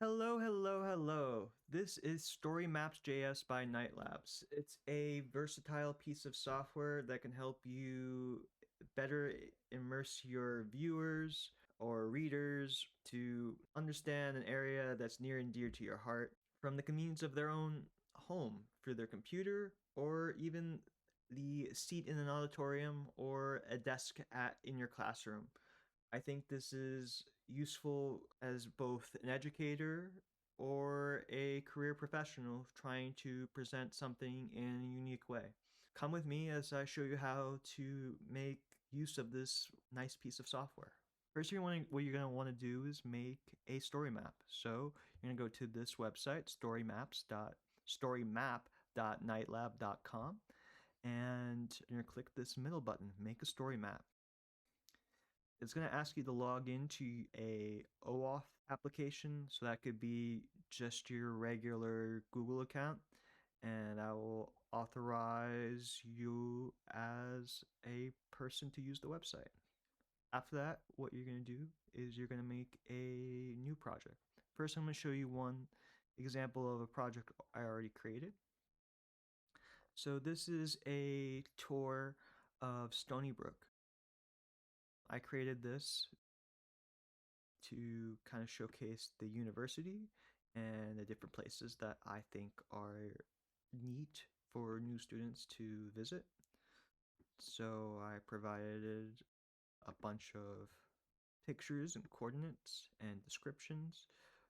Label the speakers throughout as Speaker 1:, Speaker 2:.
Speaker 1: Hello, hello, hello. This is StoryMaps.js by KnightLabs. It's a versatile piece of software that can help you better immerse your viewers or readers to understand an area that's near and dear to your heart from the convenience of their own home through their computer or even the seat in an auditorium or a desk in your classroom. I think this is useful as both an educator or a career professional trying to present something in a unique way. Come with me as I show you how to make use of this nice piece of software. First, what you're going to want to do is make a story map. So you're going to go to this website, storymap.knightlab.com, and you're going to click this middle button, make a story map. It's going to ask you to log into a OAuth application. So that could be just your regular Google account. And I will authorize you as a person to use the website. After that, what you're going to do is you're going to make a new project. First, I'm going to show you one example of a project I already created. So this is a tour of Stony Brook. I created this to kind of showcase the university and the different places that I think are neat for new students to visit. So I provided a bunch of pictures and coordinates and descriptions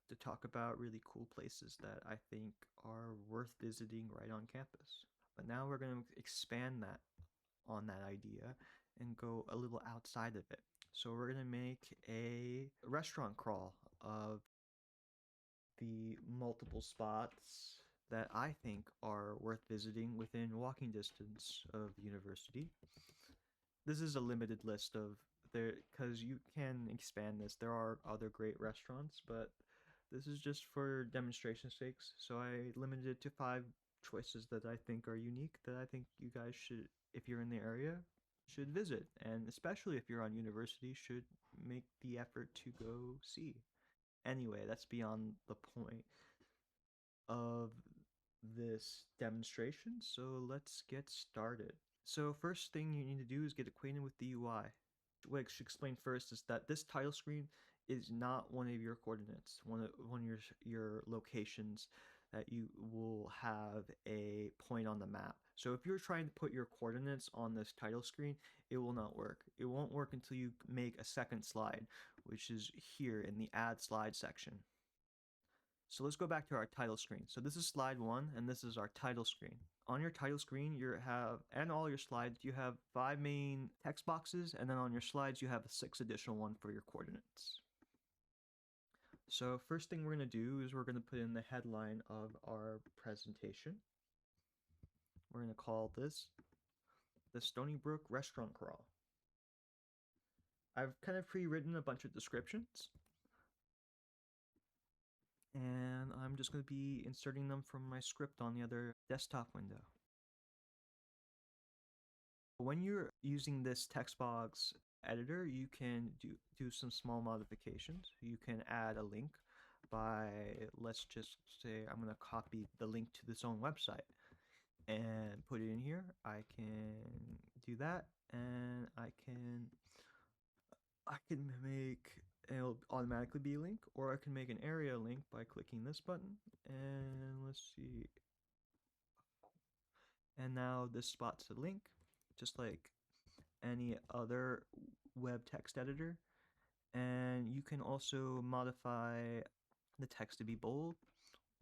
Speaker 1: to talk about really cool places that I think are worth visiting right on campus. But now we're going to expand that on that idea and go a little outside of it. So we're going to make a restaurant crawl of the multiple spots that I think are worth visiting within walking distance of the university. This is a limited list of there because you can expand this. There are other great restaurants, but this is just for demonstration sakes. So I limited it to 5 choices that I think are unique that I think you guys should, if you're in the area, should visit, and especially if you're on university, should make the effort to go see. Anyway, that's beyond the point of this demonstration, so let's get started. So first thing you need to do is get acquainted with the UI. What I should explain first is that this title screen is not one of your coordinates, one of your locations that you will have a point on the map. So if you're trying to put your coordinates on this title screen, it will not work. It won't work until you make a second slide, which is here in the add slide section. So let's go back to our title screen. So this is slide 1 and this is our title screen. On your title screen, and all your slides, you have 5 main text boxes, and then on your slides, you have a 6 additional one for your coordinates. So first thing we're going to do is we're going to put in the headline of our presentation. We're going to call this the Stony Brook Restaurant Crawl. I've kind of pre-written a bunch of descriptions, and I'm just going to be inserting them from my script on the other desktop window. When you're using this text box editor, you can do some small modifications. You can add a link by, let's just say I'm going to copy the link to this own website and put it in here. I can do that, and I can make it'll automatically be a link, or I can make an area link by clicking this button, and let's see. And now this spot's a link, just like any other web text editor. And you can also modify the text to be bold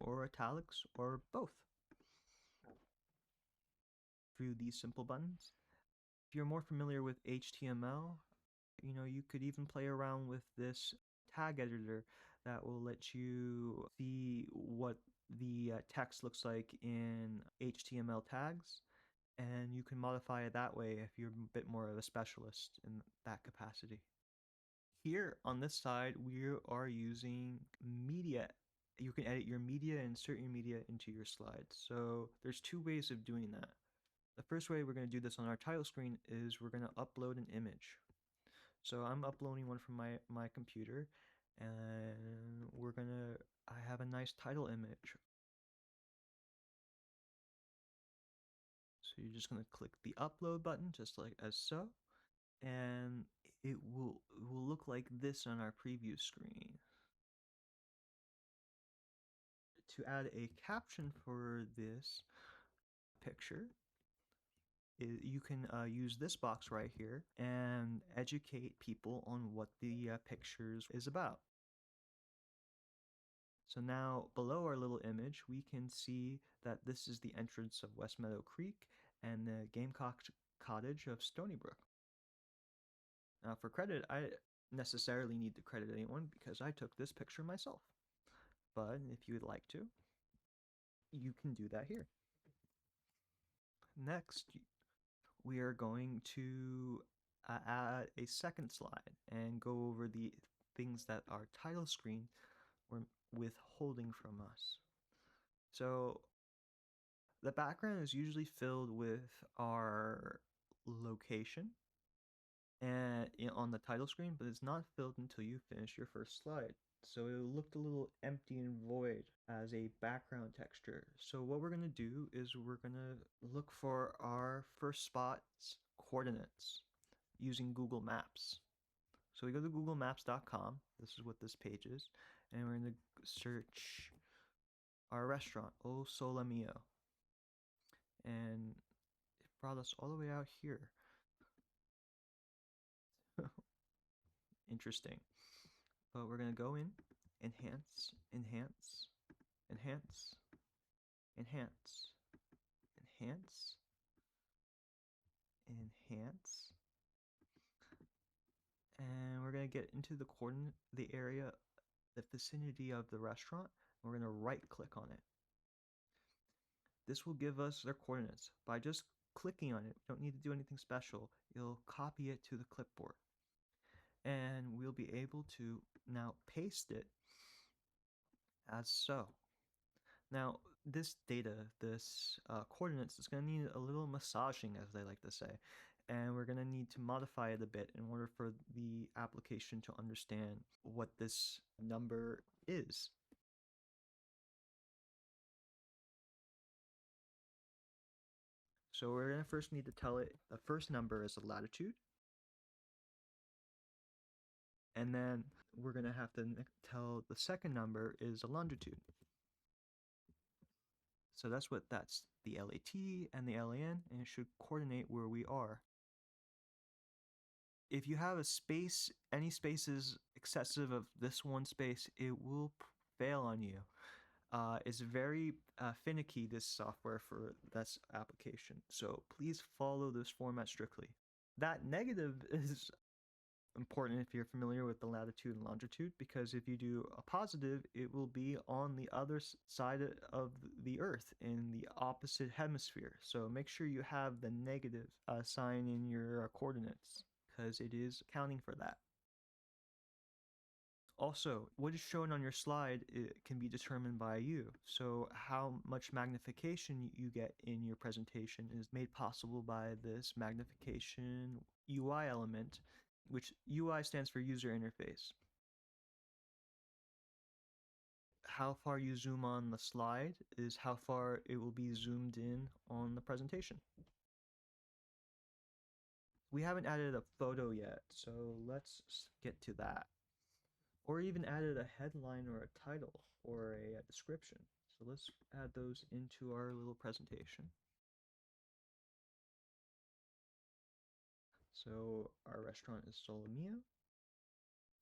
Speaker 1: or italics or both through these simple buttons. If you're more familiar with HTML, you could even play around with this tag editor that will let you see what the text looks like in HTML tags, and you can modify it that way if you're a bit more of a specialist in that capacity. Here on this side, we are using media. You can edit your media and insert your media into your slides. So there's 2 ways of doing that. The first way we're going to do this on our title screen is we're going to upload an image. So I'm uploading one from my computer, And I have a nice title image. So you're just gonna click the upload button, just like as so, and it will look like this on our preview screen. To add a caption for this picture, you can use this box right here and educate people on what the pictures is about. So now below our little image, we can see that this is the entrance of West Meadow Creek and the Gamecock Cottage of Stony Brook. Now for credit, I necessarily need to credit anyone because I took this picture myself. But if you would like to, you can do that here. Next, we are going to add a second slide and go over the things that our title screen were withholding from us. So the background is usually filled with our location and on the title screen, but it's not filled until you finish your first slide. So it looked a little empty and void as a background texture. So what we're going to do is we're going to look for our first spot's coordinates using Google Maps. So we go to googlemaps.com. This is what this page is. And we're going to search our restaurant, O Sole Mio. And it brought us all the way out here. Interesting. But we're going to go in, enhance, enhance, enhance, enhance, enhance, enhance. And we're going to get into the area, the vicinity of the restaurant. We're going to right click on it. This will give us their coordinates. By just clicking on it, we don't need to do anything special. It'll copy it to the clipboard. And we'll be able to now paste it as so. Now, this data, this coordinates, is going to need a little massaging, as they like to say. And we're going to need to modify it a bit in order for the application to understand what this number is. So we're going to first need to tell it the first number is a latitude. And then we're going to have to tell the second number is a longitude. So that's the LAT and the LAN, and it should coordinate where we are. If you have a space, any spaces excessive of this one space, it will fail on you. It's very finicky, this software for this application. So please follow this format strictly. That negative is important if you're familiar with the latitude and longitude, because if you do a positive, it will be on the other side of the Earth in the opposite hemisphere. So make sure you have the negative sign in your coordinates, because it is accounting for that. Also, what is shown on your slide can be determined by you. So how much magnification you get in your presentation is made possible by this magnification UI element, which UI stands for user interface. How far you zoom on the slide is how far it will be zoomed in on the presentation. We haven't added a photo yet, so let's get to that. Or even added a headline or a title or a description. So let's add those into our little presentation. So our restaurant is Sole Mio.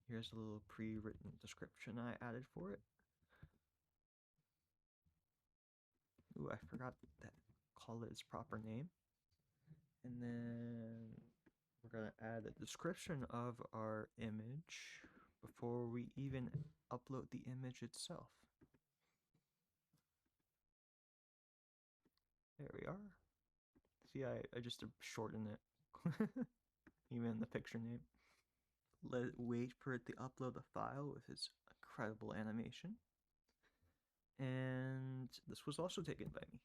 Speaker 1: Here's a little pre-written description I added for it. Ooh, I forgot that call it its proper name. And then we're going to add a description of our image before we even upload the image itself. There we are. See, I just shortened it, even the picture name. Wait for it to upload the file with its incredible animation. And this was also taken by me.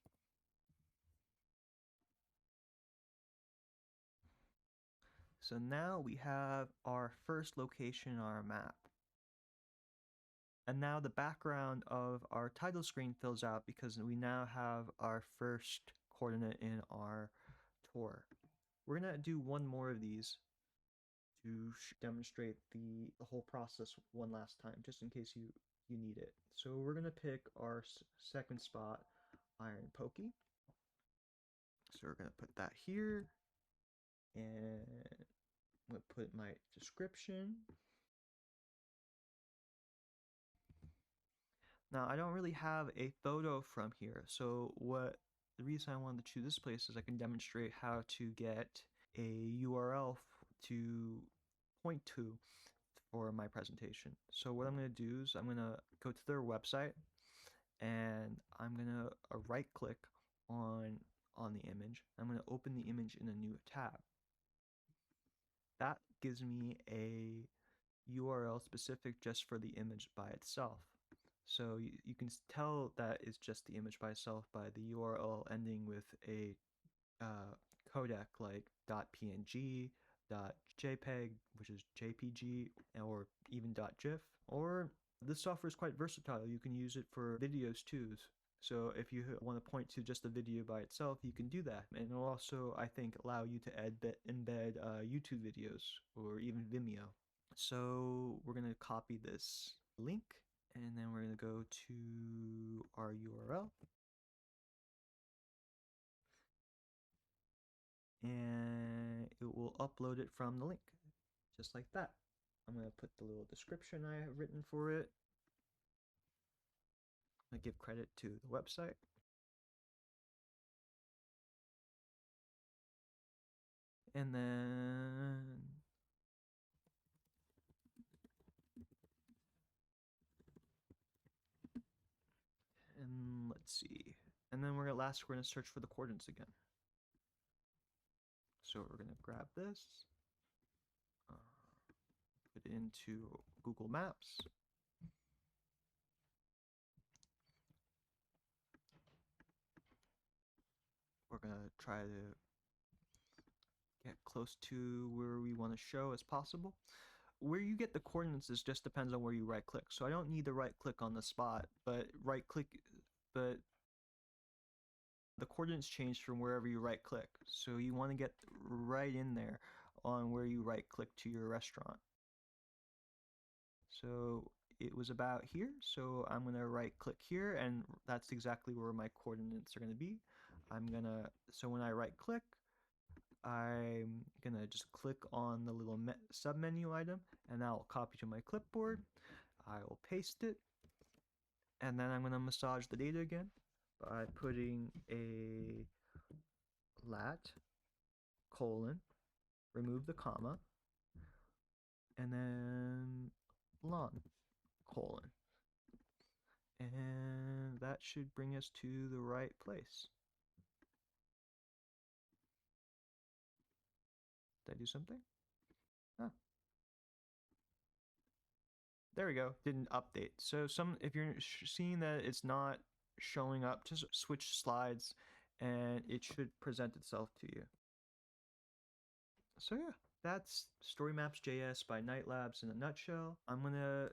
Speaker 1: So now we have our first location on our map. And now the background of our title screen fills out because we now have our first coordinate in our tour. We're gonna do one more of these to demonstrate the whole process one last time, just in case you need it. So we're gonna pick our second spot, Iron Pokey. So we're gonna put that here, and I'm gonna put my description. Now I don't really have a photo from here, so the reason I wanted to choose this place is I can demonstrate how to get a URL to point to for my presentation. So what I'm going to do is I'm going to go to their website, and I'm going to right click on the image. I'm going to open the image in a new tab. That gives me a URL specific just for the image by itself. So you can tell that it's just the image by itself by the URL ending with a codec like .png, .jpeg, which is JPG, or even .gif. Or this software is quite versatile. You can use it for videos too. So if you want to point to just a video by itself, you can do that. And it'll also, I think, allow you to embed YouTube videos or even Vimeo. So we're going to copy this link, and then we're going to go to our URL. And it will upload it from the link, just like that. I'm going to put the little description I have written for it. I give credit to the website. And then let's see. And then we're going to search for the coordinates again. So we're going to grab this, put it into Google Maps. We're going to try to get close to where we want to show as possible. Where you get the coordinates is just depends on where you right click. So I don't need to right click on the spot, but the coordinates change from wherever you right click. So you want to get right in there on where you right click to your restaurant. So it was about here, so I'm gonna right click here, and that's exactly where my coordinates are gonna be. So when I right click, I'm gonna just click on the little sub menu item, and I'll copy to my clipboard. I will paste it, and then I'm gonna massage the data again by putting a lat colon, remove the comma, and then lon colon. And that should bring us to the right place. Did I do something? Oh. There we go. Didn't update. So if you're seeing that it's not showing up, just switch slides and it should present itself to you. So yeah, that's StoryMaps.js by KnightLabs in a nutshell. I'm gonna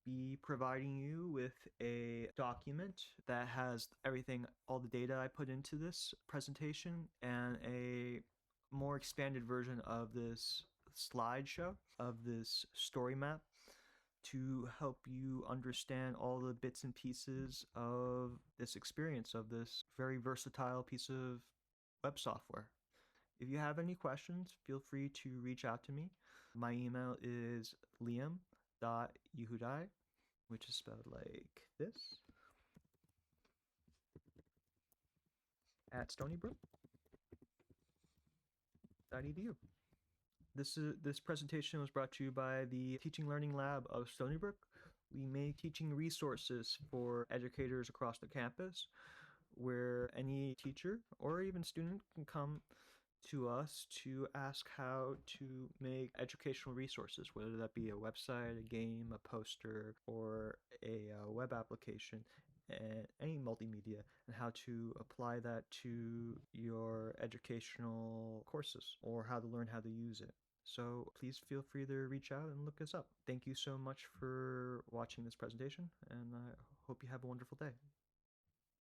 Speaker 1: be providing you with a document that has everything, all the data I put into this presentation, and a more expanded version of this slideshow of this story map to help you understand all the bits and pieces of this experience of this very versatile piece of web software. If you have any questions, feel free to reach out to me. My email is liam.yehudai, which is spelled like this, at stonybrook.edu. This presentation was brought to you by the Teaching Learning Lab of Stony Brook. We make teaching resources for educators across the campus, where any teacher or even student can come to us to ask how to make educational resources, whether that be a website, a game, a poster, or a web application, and any multimedia, and how to apply that to your educational courses or how to learn how to use it. So please feel free to reach out and look us up. Thank you so much for watching this presentation, and I hope you have a wonderful day.